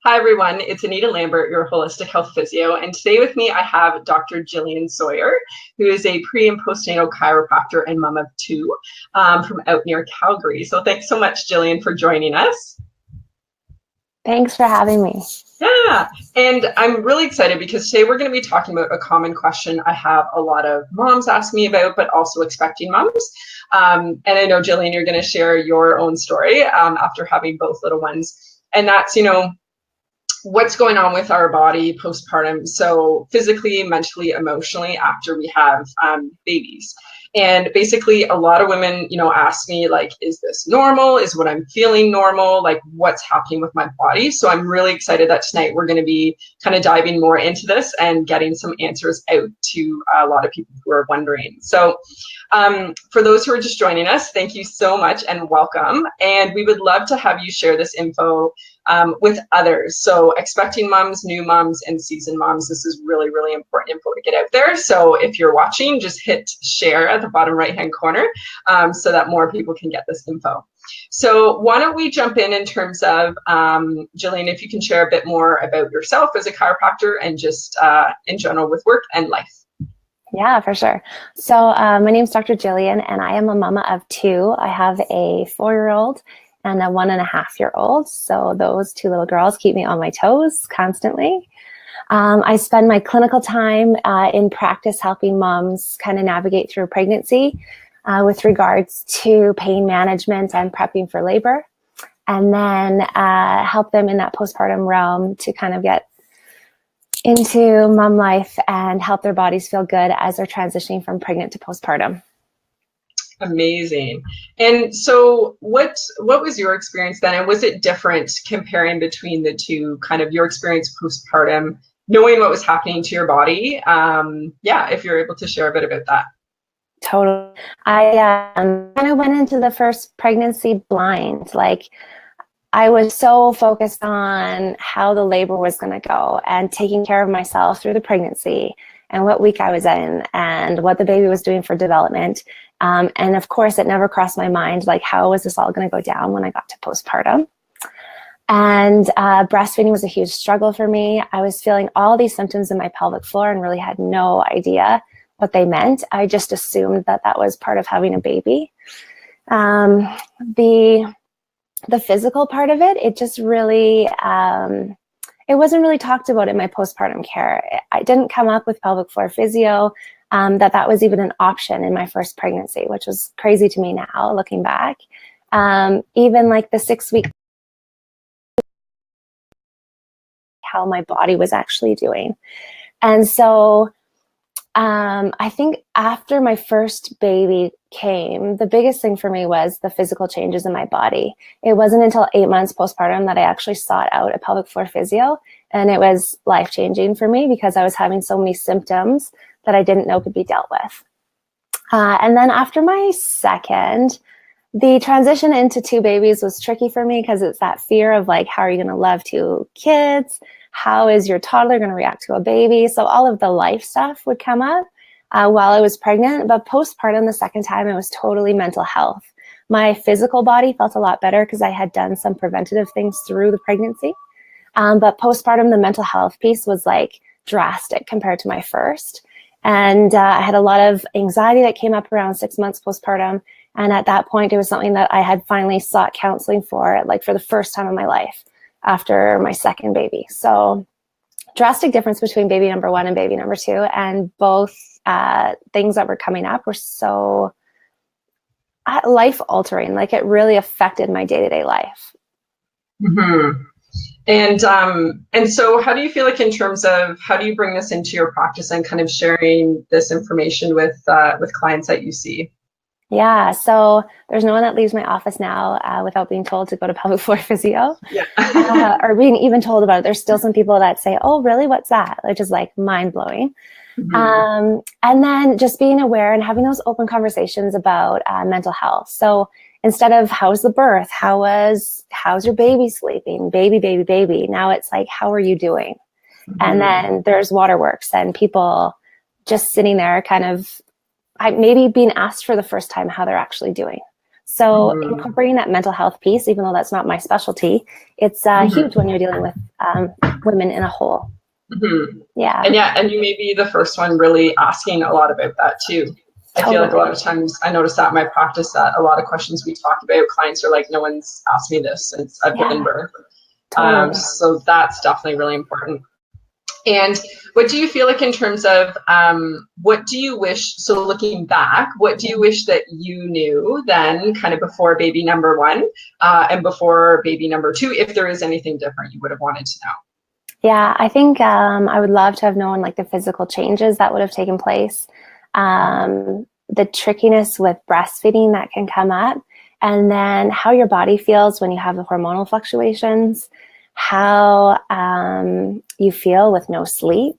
Hi, everyone. It's Anita Lambert, your holistic health physio. And today with me, I have Dr. Gillian Sawyer, who is a pre and postnatal chiropractor and mom of two from out near Calgary. So thanks so much, Gillian, for joining us. Thanks for having me. Yeah, and I'm really excited because today we're going to be talking about a common question I have a lot of moms ask me about, but also expecting moms. And I know, Gillian, you're going to share your own story after having both little ones. And that's, what's going on with our body postpartum, so physically, mentally, emotionally, after we have babies. And basically a lot of women ask me, like, is this normal? Is what I'm feeling normal? Like, what's happening with my body? So I'm really excited that tonight we're going to be kind of diving more into this and getting some answers out to a lot of people who are wondering. So for those who are just joining us, thank you so much and welcome. And we would love to have you share this info with others. So expecting moms, new moms, and seasoned moms, this is really, really important info to get out there. So if you're watching, just hit share at the bottom right-hand corner so that more people can get this info. So why don't we jump in terms of, Gillian, if you can share a bit more about yourself as a chiropractor and just in general with work and life. Yeah, for sure. So my name is Dr. Gillian, and I am a mama of two. I have a 4-year-old and a 1.5-year-old. So those two little girls keep me on my toes constantly. I spend my clinical time in practice helping moms kind of navigate through pregnancy with regards to pain management and prepping for labor, and then help them in that postpartum realm to kind of get into mom life and help their bodies feel good as they're transitioning from pregnant to postpartum. Amazing. And so what was your experience then? And was it different comparing between the two, kind of your experience postpartum, knowing what was happening to your body? If you're able to share a bit about that. Totally. I kind of went into the first pregnancy blind. Like, I was so focused on how the labor was going to go and taking care of myself through the pregnancy and what week I was in and what the baby was doing for development. And of course, it never crossed my mind, like, how was this all going to go down when I got to postpartum? And breastfeeding was a huge struggle for me. I was feeling all these symptoms in my pelvic floor and really had no idea what they meant. I just assumed that that was part of having a baby. The physical part of it, it just really, it wasn't really talked about in my postpartum care. I didn't come up with pelvic floor physio, that was even an option in my first pregnancy, which was crazy to me now, looking back. Even like the 6-week, how my body was actually doing. And so I think after my first baby came, the biggest thing for me was the physical changes in my body. It wasn't until 8 months postpartum that I actually sought out a pelvic floor physio, and it was life-changing for me because I was having so many symptoms that I didn't know could be dealt with. And then after my second, the transition into 2 babies was tricky for me because it's that fear of, like, how are you going to love 2 kids? How is your toddler going to react to a baby? So all of the life stuff would come up while I was pregnant. But postpartum, the second time, it was totally mental health. My physical body felt a lot better because I had done some preventative things through the pregnancy. But postpartum, the mental health piece was like drastic compared to my first. And I had a lot of anxiety that came up around 6 months postpartum. And at that point, it was something that I had finally sought counseling for, like, for the first time in my life after my second baby. So drastic difference between baby number 1 and baby number 2. And both things that were coming up were so life altering. Like, it really affected my day-to-day life. Mm-hmm. And so how do you feel like in terms of how do you bring this into your practice and kind of sharing this information with clients that you see? Yeah, so there's no one that leaves my office now without being told to go to pelvic floor physio, or being even told about it. There's still some people that say, "Oh, really? What's that?" Which is like mind blowing. Mm-hmm. And then just being aware and having those open conversations about mental health. So instead of how's the birth, how's your baby sleeping, baby. Now it's like, how are you doing? Mm-hmm. And then there's waterworks and people just sitting there kind of maybe being asked for the first time how they're actually doing. So incorporating that mental health piece, even though that's not my specialty, it's huge when you're dealing with women in a whole. Mm-hmm. Yeah. And you may be the first one really asking a lot about that too. I feel like a lot of times I notice that in my practice that a lot of questions we talk about, clients are like, no one's asked me this since I've given birth. So that's definitely really important. And what do you feel like in terms of what do you wish, so looking back, what do you wish that you knew then kind of before baby number one and before baby number two, if there is anything different you would have wanted to know? Yeah, I think I would love to have known like the physical changes that would have taken place, the trickiness with breastfeeding that can come up, and then how your body feels when you have the hormonal fluctuations, how you feel with no sleep.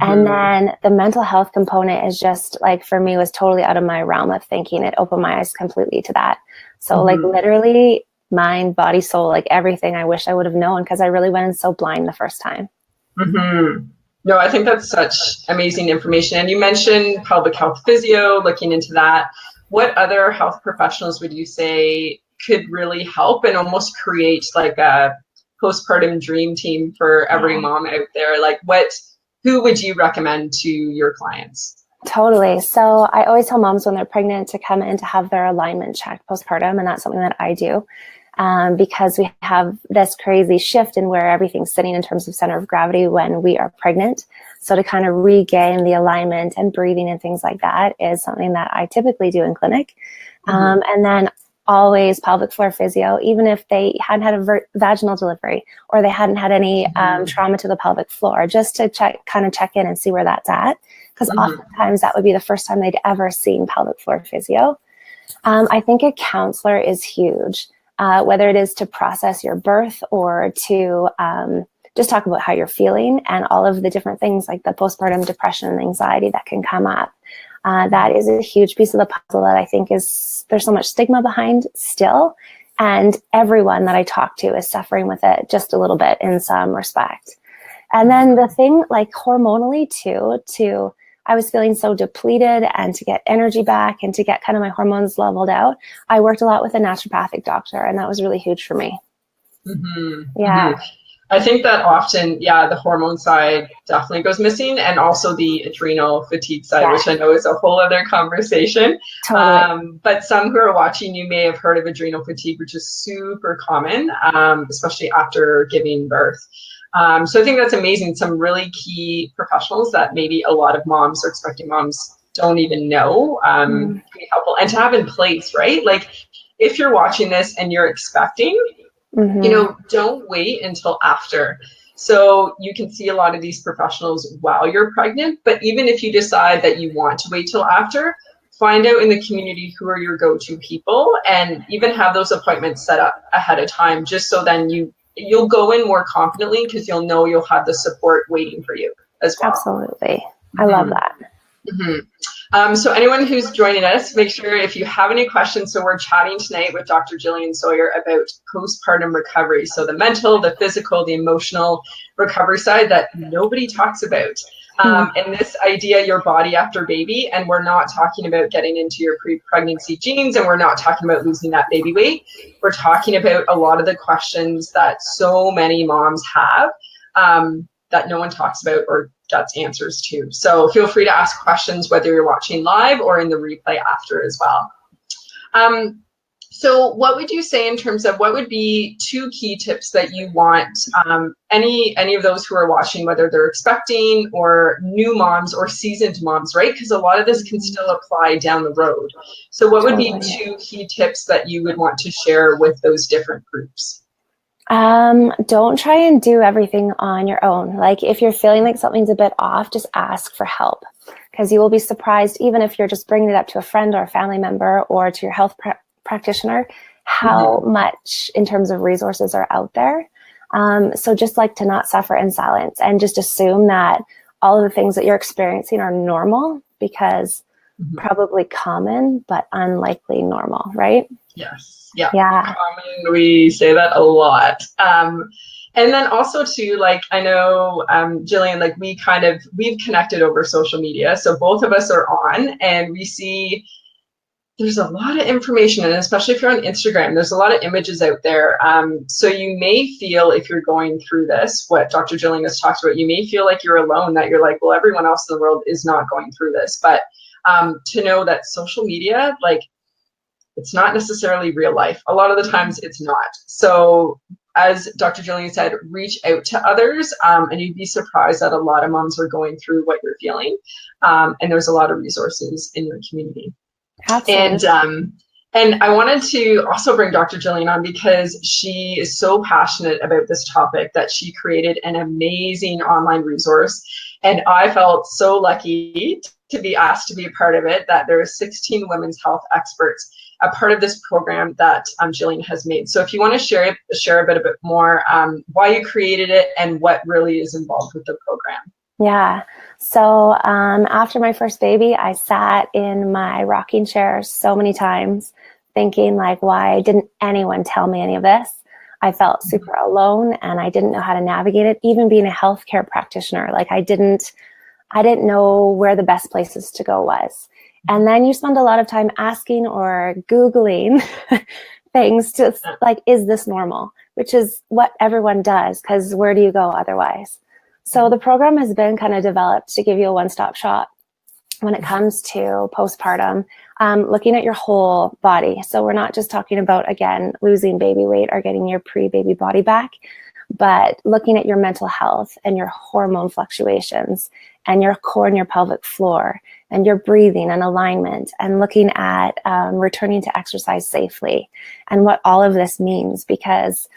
And then the mental health component is just like, for me, was totally out of my realm of thinking. It opened my eyes completely to that. So like literally mind, body, soul, like everything I wish I would have known, because I really went in so blind the first time. No, I think that's such amazing information. And you mentioned pelvic health physio, looking into that. What other health professionals would you say could really help and almost create like a postpartum dream team for every mom out there? Like who would you recommend to your clients? Totally. So I always tell moms when they're pregnant to come in to have their alignment checked postpartum. And that's something that I do because we have this crazy shift in where everything's sitting in terms of center of gravity when we are pregnant. So to kind of regain the alignment and breathing and things like that is something that I typically do in clinic. And then always pelvic floor physio, even if they hadn't had a vaginal delivery or they hadn't had any trauma to the pelvic floor, just to check in and see where that's at. Because oftentimes that would be the first time they'd ever seen pelvic floor physio. I think a counselor is huge, whether it is to process your birth or to just talk about how you're feeling and all of the different things like the postpartum depression and anxiety that can come up. That is a huge piece of the puzzle that I think there's so much stigma behind still. And everyone that I talk to is suffering with it just a little bit in some respect. And then the thing like hormonally too, I was feeling so depleted, and to get energy back and to get kind of my hormones leveled out, I worked a lot with a naturopathic doctor, and that was really huge for me. I think that often, the hormone side definitely goes missing, and also the adrenal fatigue side, which I know is a whole other conversation. Totally. But some who are watching, you may have heard of adrenal fatigue, which is super common, especially after giving birth. So I think that's amazing. Some really key professionals that maybe a lot of moms or expecting moms don't even know can be helpful, and to have in place, right? Like if you're watching this and you're expecting, don't wait until after. So you can see a lot of these professionals while you're pregnant, but even if you decide that you want to wait till after, find out in the community who are your go-to people, and even have those appointments set up ahead of time, just so then you'll go in more confidently, because you'll know you'll have the support waiting for you as well. Absolutely. I love that. So anyone who's joining us, make sure if you have any questions, so we're chatting tonight with Dr. Gillian Sawyer about postpartum recovery. So the mental, the physical, the emotional recovery side that nobody talks about. And this idea, your body after baby, and we're not talking about getting into your pre-pregnancy genes, and we're not talking about losing that baby weight. We're talking about a lot of the questions that so many moms have that no one talks about or gets answers to. So feel free to ask questions whether you're watching live or in the replay after as well. So what would you say in terms of what would be 2 key tips that you want any of those who are watching, whether they're expecting or new moms or seasoned moms, right? Because a lot of this can still apply down the road. So what would be 2 key tips that you would want to share with those different groups? Don't try and do everything on your own. Like if you're feeling like something's a bit off, just ask for help, because you will be surprised, even if you're just bringing it up to a friend or a family member or to your health practitioner, how much in terms of resources are out there. So just like to not suffer in silence and just assume that all of the things that you're experiencing are normal, because probably common, but unlikely normal, right? Yes. Yeah. Common, we say that a lot. And then also too, like I know, Gillian, like we've connected over social media. So both of us are on, and we see there's a lot of information, and especially if you're on Instagram, there's a lot of images out there. So you may feel, if you're going through this, what Dr. Gillian has talked about, you may feel like you're alone, that you're like, well, everyone else in the world is not going through this. But to know that social media, like, it's not necessarily real life. A lot of the times it's not. So as Dr. Gillian said, reach out to others, and you'd be surprised that a lot of moms are going through what you're feeling. And there's a lot of resources in your community. Absolutely. And I wanted to also bring Dr. Gillian on because she is so passionate about this topic that she created an amazing online resource. And I felt so lucky to be asked to be a part of it, that there are 16 women's health experts a part of this program that Gillian has made. So if you want to share a bit more why you created it and what really is involved with the program. Yeah. So after my first baby, I sat in my rocking chair so many times thinking, like, why didn't anyone tell me any of this? I felt super alone, and I didn't know how to navigate it. Even being a healthcare practitioner, like, I didn't know where the best places to go was. And then you spend a lot of time asking or Googling things to, like, is this normal? Which is what everyone does, because where do you go otherwise? So the program has been kind of developed to give you a one-stop shop when it comes to postpartum, looking at your whole body. So we're not just talking about, again, losing baby weight or getting your pre-baby body back, but looking at your mental health and your hormone fluctuations and your core and your pelvic floor and your breathing and alignment, and looking at returning to exercise safely and what all of this means. Because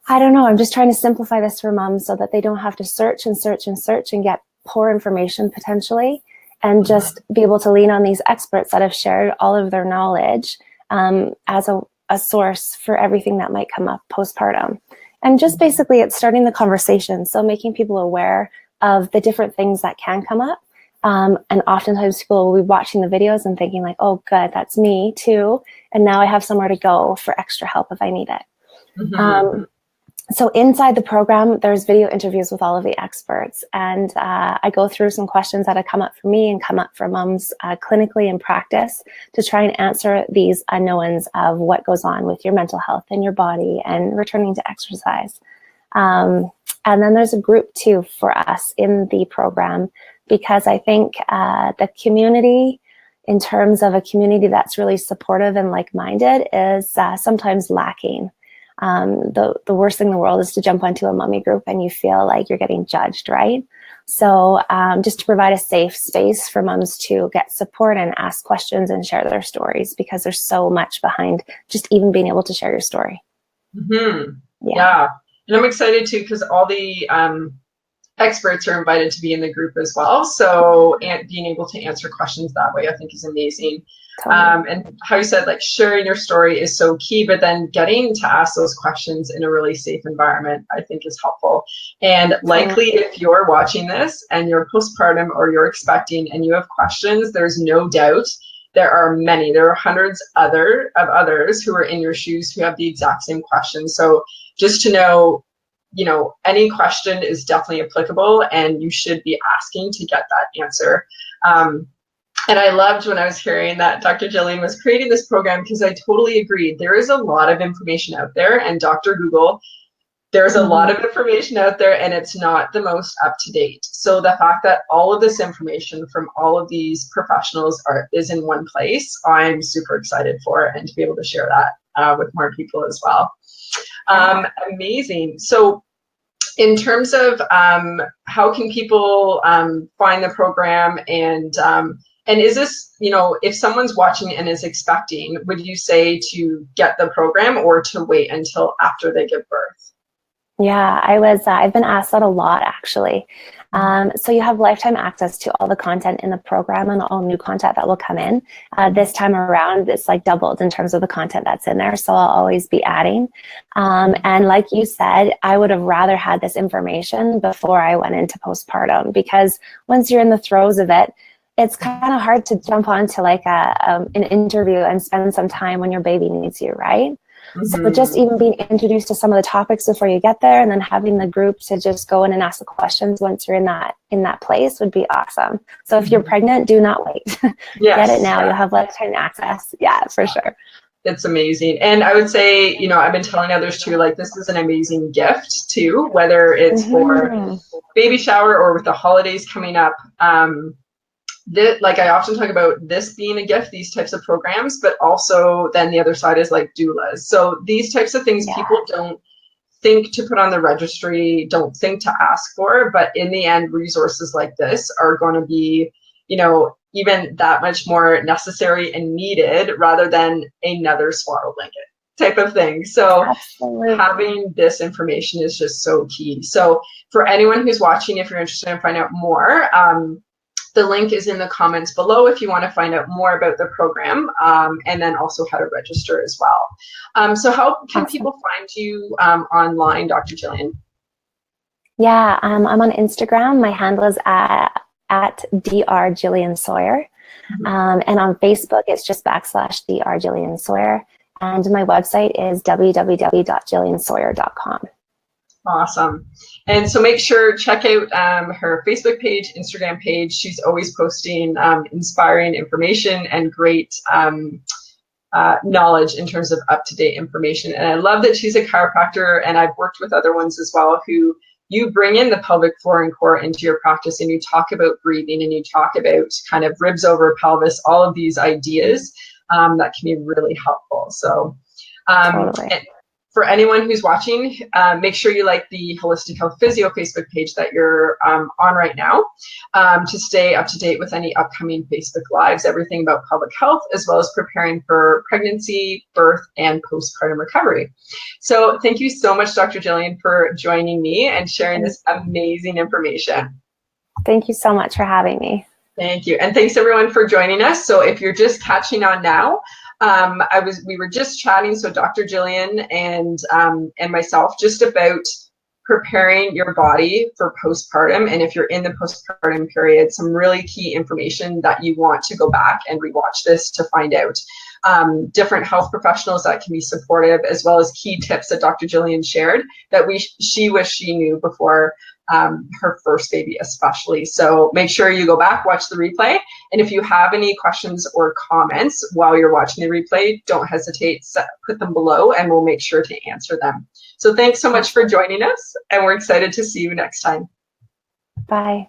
I don't know, I'm just trying to simplify this for moms so that they don't have to search and search and search and get poor information potentially, and just be able to lean on these experts that have shared all of their knowledge as a source for everything that might come up postpartum. And just basically it's starting the conversation. So making people aware of the different things that can come up. And oftentimes people will be watching the videos and thinking, like, oh, good, that's me too. And now I have somewhere to go for extra help if I need it. Mm-hmm. So inside the program, there's video interviews with all of the experts. And I go through some questions that have come up for me and come up for moms clinically in practice to try and answer these unknowns of what goes on with your mental health and your body and returning to exercise. And then there's a group too for us in the program, because I think the community, in terms of a community that's really supportive and like-minded, is sometimes lacking. The worst thing in the world is to jump onto a mommy group and you feel like you're getting judged, right? So just to provide a safe space for moms to get support and ask questions and share their stories, because there's so much behind just even being able to share your story. Mm-hmm. Yeah. And I'm excited too, because all the experts are invited to be in the group as well. So, and being able to answer questions that way, I think, is amazing. Totally. And how you said, like, sharing your story is so key, but then getting to ask those questions in a really safe environment, I think, is helpful. And likely, if you're watching this and you're postpartum or you're expecting and you have questions, there's no doubt there are many. There are hundreds of others who are in your shoes who have the exact same questions. So just to know, any question is definitely applicable, and you should be asking to get that answer. And I loved when I was hearing that Dr. Gillian was creating this program, because I totally agreed. There is a lot of information out there, and Dr. Google, there's a lot of information out there, and it's not the most up to date. So the fact that all of this information from all of these professionals is in one place, I'm super excited for, and to be able to share that with more people as well. Amazing. So in terms of how can people find the program, and is this, if someone's watching and is expecting, would you say to get the program or to wait until after they give birth? Yeah, I've been asked that a lot, actually. So you have lifetime access to all the content in the program and all new content that will come in. This time around, it's like doubled in terms of the content that's in there. So I'll always be adding. And like you said, I would have rather had this information before I went into postpartum, because once you're in the throes of it, it's kind of hard to jump onto like an interview and spend some time when your baby needs you, right? So just even being introduced to some of the topics before you get there, and then having the group to just go in and ask the questions once you're in that place would be awesome. So if you're pregnant, do not wait. Yes, get it now. You'll have lifetime access. Yeah, for sure. It's amazing. And I would say, you know, I've been telling others too, like, this is an amazing gift too, whether it's for baby shower or with the holidays coming up. Like I often talk about this being a gift, these types of programs, but also then the other side is like doulas. So these types of things people don't think to put on the registry, don't think to ask for, but in the end, resources like this are going to be, you know, even that much more necessary and needed rather than another swaddle blanket type of thing. So having this information is just so key. So for anyone who's watching, if you're interested in finding out more, the link is in the comments below if you want to find out more about the program, and then also how to register as well. So how can people find you online, Dr. Gillian? Yeah, I'm on Instagram. My handle is at Dr Gillian Sawyer. And on Facebook, it's just /Dr Gillian Sawyer. And my website is www.gilliansawyer.com. Awesome. And so make sure, check out her Facebook page, Instagram page. She's always posting inspiring information and great knowledge in terms of up-to-date information. And I love that she's a chiropractor, and I've worked with other ones as well who you bring in the pelvic floor and core into your practice, and you talk about breathing, and you talk about kind of ribs over pelvis, all of these ideas that can be really helpful. So for anyone who's watching, make sure you like the Holistic Health Physio Facebook page that you're on right now to stay up to date with any upcoming Facebook Lives, everything about pelvic health, as well as preparing for pregnancy, birth, and postpartum recovery. So thank you so much, Dr. Gillian, for joining me and sharing this amazing information. Thank you so much for having me. Thank you. And thanks everyone for joining us. So if you're just catching on now, we were just chatting, so Dr. Gillian and myself, just about preparing your body for postpartum. And if you're in the postpartum period, some really key information that you want to go back and rewatch this to find out. Different health professionals that can be supportive, as well as key tips that Dr. Gillian shared that she wished she knew before her first baby especially. So make sure you go back, watch the replay. And if you have any questions or comments while you're watching the replay, don't hesitate, put them below and we'll make sure to answer them. So thanks so much for joining us, and we're excited to see you next time. Bye.